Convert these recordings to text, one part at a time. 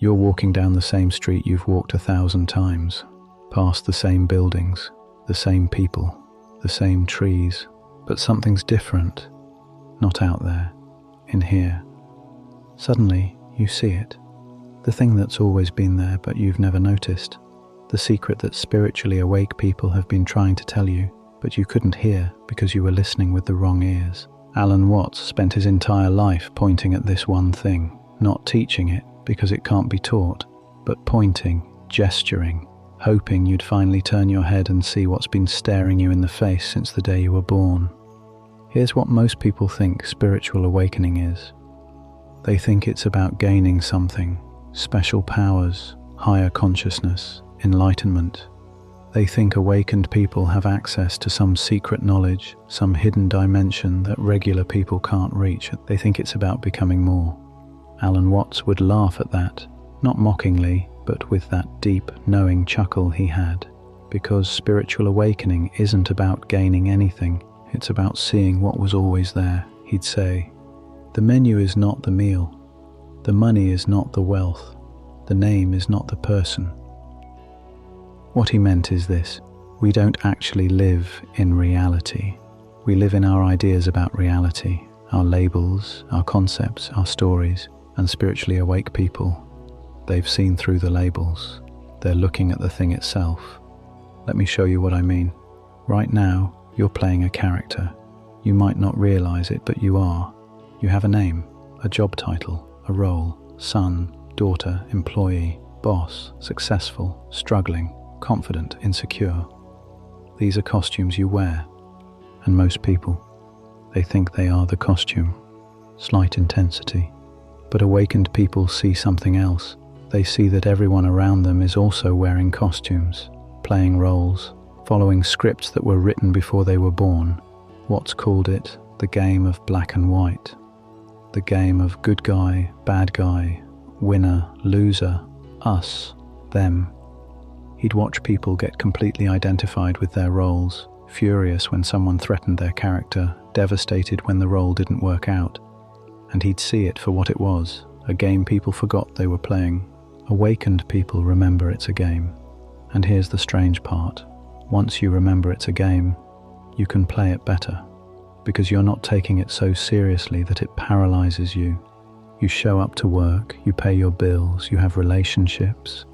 You're walking down the same street you've walked 1,000 times, past the same buildings, the same people, the same trees, but something's different, not out there, in here. Suddenly, you see it, the thing that's always been there but you've never noticed, the secret that spiritually awake people have been trying to tell you, but you couldn't hear because you were listening with the wrong ears. Alan Watts spent his entire life pointing at this one thing, not teaching it because it can't be taught, but pointing, gesturing, hoping you'd finally turn your head and see what's been staring you in the face since the day you were born. Here's what most people think spiritual awakening is. They think it's about gaining something, special powers, higher consciousness, enlightenment. They think awakened people have access to some secret knowledge, some hidden dimension that regular people can't reach. They think it's about becoming more. Alan Watts would laugh at that, not mockingly, but with that deep, knowing chuckle he had, because spiritual awakening isn't about gaining anything, it's about seeing what was always there. He'd say, "The menu is not the meal, the money is not the wealth, the name is not the person." What he meant is this: we don't actually live in reality. We live in our ideas about reality, our labels, our concepts, our stories. And spiritually awake people, they've seen through the labels. They're looking at the thing itself. Let me show you what I mean. Right now, you're playing a character. You might not realize it, but you are. You have a name, a job title, a role: son, daughter, employee, boss, successful, struggling, confident, insecure. These are costumes you wear. And most people, they think they are the costume. Slight intensity. But awakened people see something else. They see that everyone around them is also wearing costumes, playing roles, following scripts that were written before they were born. Watts called it the game of black and white. The game of good guy, bad guy, winner, loser, us, them. He'd watch people get completely identified with their roles, furious when someone threatened their character, devastated when the role didn't work out. And he'd see it for what it was, a game people forgot they were playing. Awakened people remember it's a game. And here's the strange part. Once you remember it's a game, you can play it better, because you're not taking it so seriously that it paralyzes you. You show up to work, you pay your bills, you have relationships,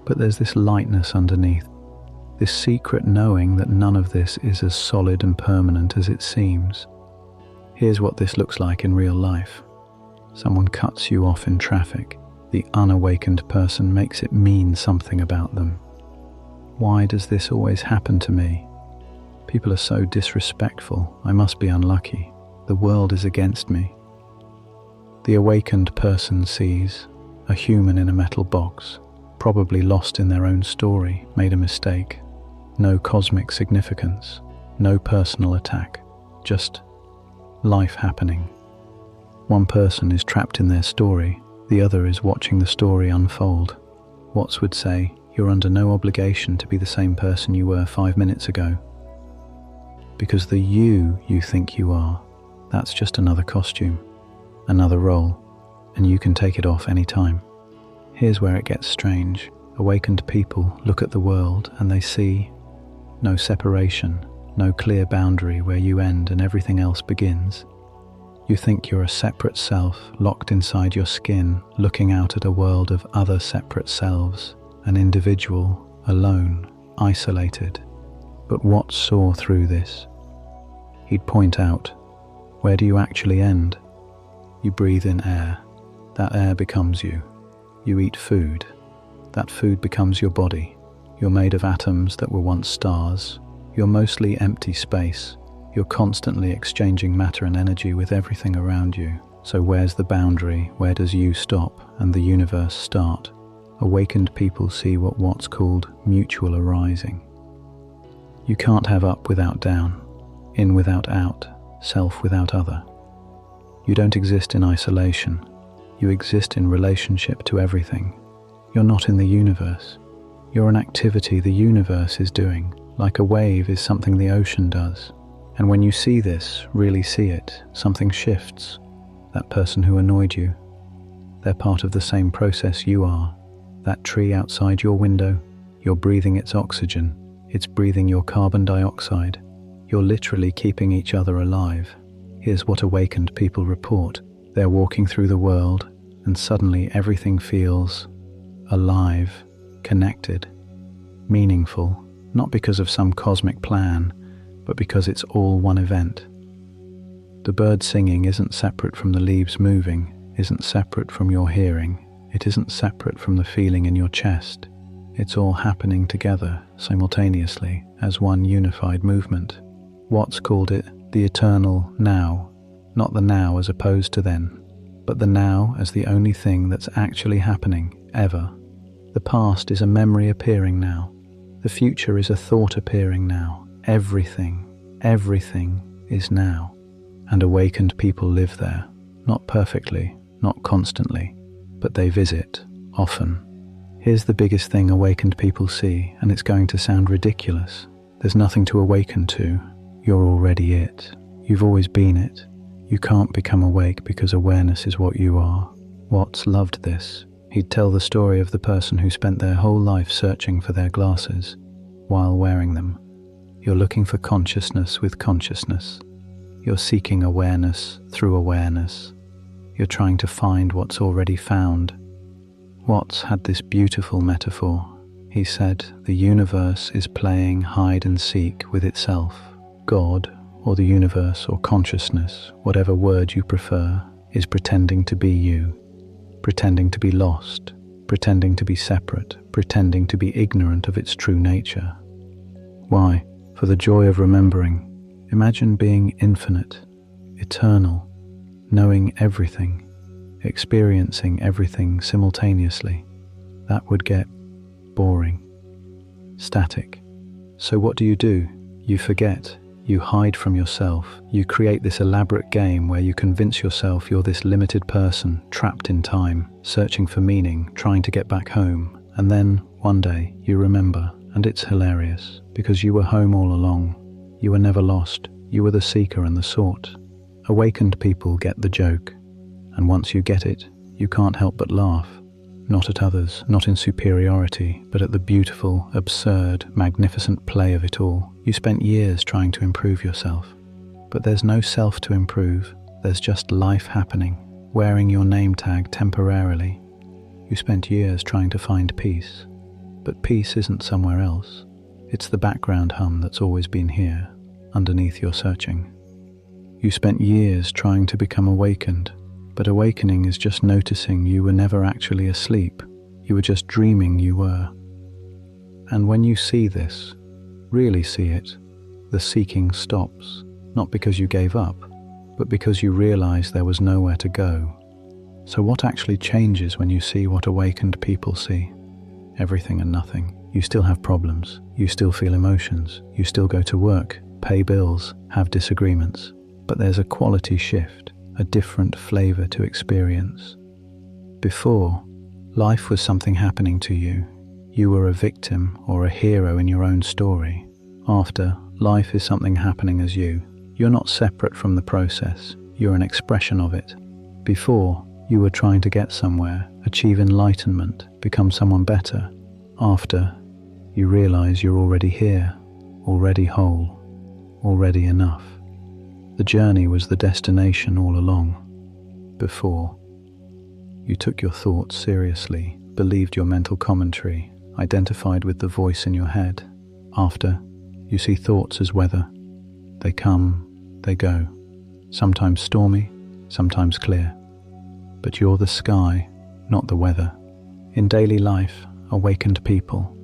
but there's this lightness underneath, this secret knowing that none of this is as solid and permanent as it seems. Here's what this looks like in real life. Someone cuts you off in traffic. The unawakened person makes it mean something about them. Why does this always happen to me? People are so disrespectful. I must be unlucky. The world is against me. The awakened person sees a human in a metal box, probably lost in their own story, made a mistake. No cosmic significance, no personal attack, just life happening. One person is trapped in their story, the other is watching the story unfold. Watts would say, you're under no obligation to be the same person you were 5 minutes ago. Because the you think you are, that's just another costume, another role, and you can take it off any time. Here's where it gets strange. Awakened people look at the world and they see no separation, no clear boundary where you end and everything else begins. You think you're a separate self, locked inside your skin, looking out at a world of other separate selves, an individual, alone, isolated. But Watts saw through this. He'd point out, where do you actually end? You breathe in air. That air becomes you. You eat food. That food becomes your body. You're made of atoms that were once stars. You're mostly empty space. You're constantly exchanging matter and energy with everything around you. So where's the boundary? Where does you stop and the universe start? Awakened people see what Watts called mutual arising. You can't have up without down, in without out, self without other. You don't exist in isolation. You exist in relationship to everything. You're not in the universe. You're an activity the universe is doing, like a wave is something the ocean does. And when you see this, really see it, something shifts. That person who annoyed you, They're part of the same process you are. That tree outside your window, you're breathing its oxygen, it's breathing your carbon dioxide. You're literally keeping each other alive. Here's what awakened people report. They're walking through the world, and suddenly everything feels alive, connected, meaningful, not because of some cosmic plan, but because it's all one event. The bird singing isn't separate from the leaves moving, isn't separate from your hearing, it isn't separate from the feeling in your chest. It's all happening together, simultaneously, as one unified movement. Watts called it the eternal now, not the now as opposed to then, but the now as the only thing that's actually happening, ever. The past is a memory appearing now. The future is a thought appearing now. Everything is now. And awakened people live there, not perfectly, not constantly, but they visit, often. Here's the biggest thing awakened people see, and it's going to sound ridiculous. There's nothing to awaken to. You're already it. You've always been it. You can't become awake because awareness is what you are. Watts loved this. He'd tell the story of the person who spent their whole life searching for their glasses while wearing them. You're looking for consciousness with consciousness. You're seeking awareness through awareness. You're trying to find what's already found. Watts had this beautiful metaphor. He said, the universe is playing hide and seek with itself. God, or the universe, or consciousness, whatever word you prefer, is pretending to be you, pretending to be lost, pretending to be separate, pretending to be ignorant of its true nature. Why? For the joy of remembering. Imagine being infinite, eternal, knowing everything, experiencing everything simultaneously. That would get boring, static. So what do? You forget. You hide from yourself. You create this elaborate game where you convince yourself you're this limited person, trapped in time, searching for meaning, trying to get back home. And then, one day, you remember, and it's hilarious, because you were home all along. You were never lost. You were the seeker and the sought. Awakened people get the joke. And once you get it, you can't help but laugh. Not at others, not in superiority, but at the beautiful, absurd, magnificent play of it all. You spent years trying to improve yourself. But there's no self to improve. There's just life happening, wearing your name tag temporarily. You spent years trying to find peace. But peace isn't somewhere else. It's the background hum that's always been here, underneath your searching. You spent years trying to become awakened. But awakening is just noticing you were never actually asleep. You were just dreaming you were. And when you see this, really see it, the seeking stops, not because you gave up, but because you realize there was nowhere to go. So what actually changes when you see what awakened people see? Everything and nothing. You still have problems. You still feel emotions. You still go to work, pay bills, have disagreements. But there's a quality shift. A different flavor to experience. Before, life was something happening to you. You were a victim or a hero in your own story. After, life is something happening as you. You're not separate from the process. You're an expression of it. Before, you were trying to get somewhere, achieve enlightenment, become someone better. After, you realize you're already here, already whole, already enough. The journey was the destination all along. Before, you took your thoughts seriously, believed your mental commentary, identified with the voice in your head. After, you see thoughts as weather. They come, they go, sometimes stormy, sometimes clear. But you're the sky, not the weather. In daily life, awakened people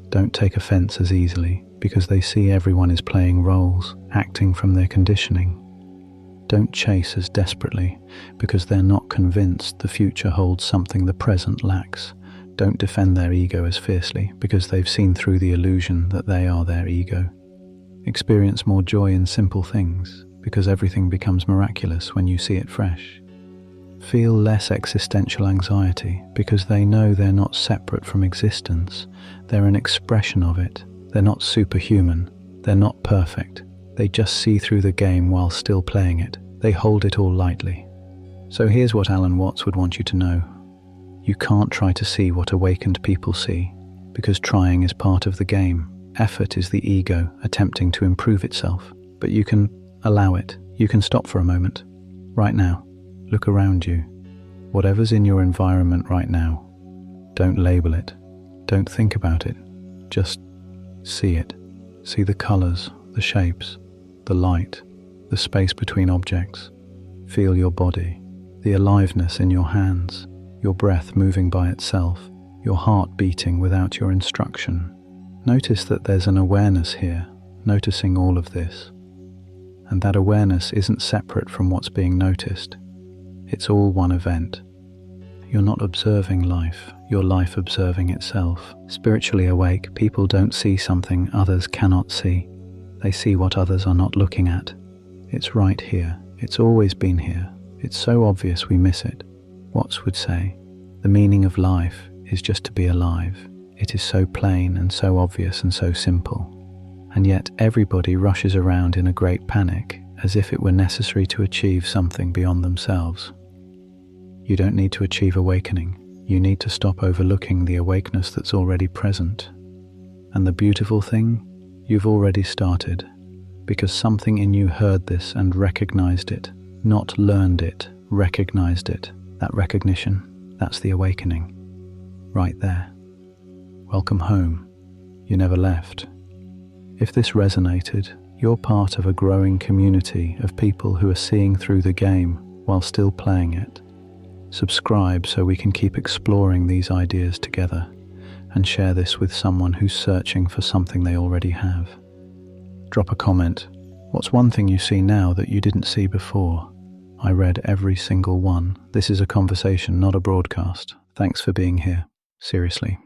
don't take offense as easily because they see everyone is playing roles, acting from their conditioning. Don't chase as desperately because they're not convinced the future holds something the present lacks. Don't defend their ego as fiercely because they've seen through the illusion that they are their ego. Experience more joy in simple things because everything becomes miraculous when you see it fresh. Feel less existential anxiety because they know they're not separate from existence. They're an expression of it. They're not superhuman. They're not perfect. They just see through the game while still playing it. They hold it all lightly. So here's what Alan Watts would want you to know. You can't try to see what awakened people see, because trying is part of the game. Effort is the ego attempting to improve itself, but you can allow it. You can stop for a moment. Right now, look around you. Whatever's in your environment right now, don't label it. Don't think about it. Just see it. See the colors, the shapes, the light, the space between objects. Feel your body, the aliveness in your hands, your breath moving by itself, your heart beating without your instruction. Notice that there's an awareness here, noticing all of this. And that awareness isn't separate from what's being noticed. It's all one event. You're not observing life, you're life observing itself. Spiritually awake, people don't see something others cannot see. They see what others are not looking at. It's right here. It's always been here. It's so obvious we miss it. Watts would say, the meaning of life is just to be alive. It is so plain and so obvious and so simple. And yet everybody rushes around in a great panic, as if it were necessary to achieve something beyond themselves. You don't need to achieve awakening. You need to stop overlooking the awakeness that's already present. And the beautiful thing, you've already started, because something in you heard this and recognized it, not learned it, recognized it. That recognition, that's the awakening. Right there. Welcome home. You never left. If this resonated, you're part of a growing community of people who are seeing through the game while still playing it. Subscribe so we can keep exploring these ideas together, and share this with someone who's searching for something they already have. Drop a comment. What's one thing you see now that you didn't see before? I read every single one. This is a conversation, not a broadcast. Thanks for being here. Seriously.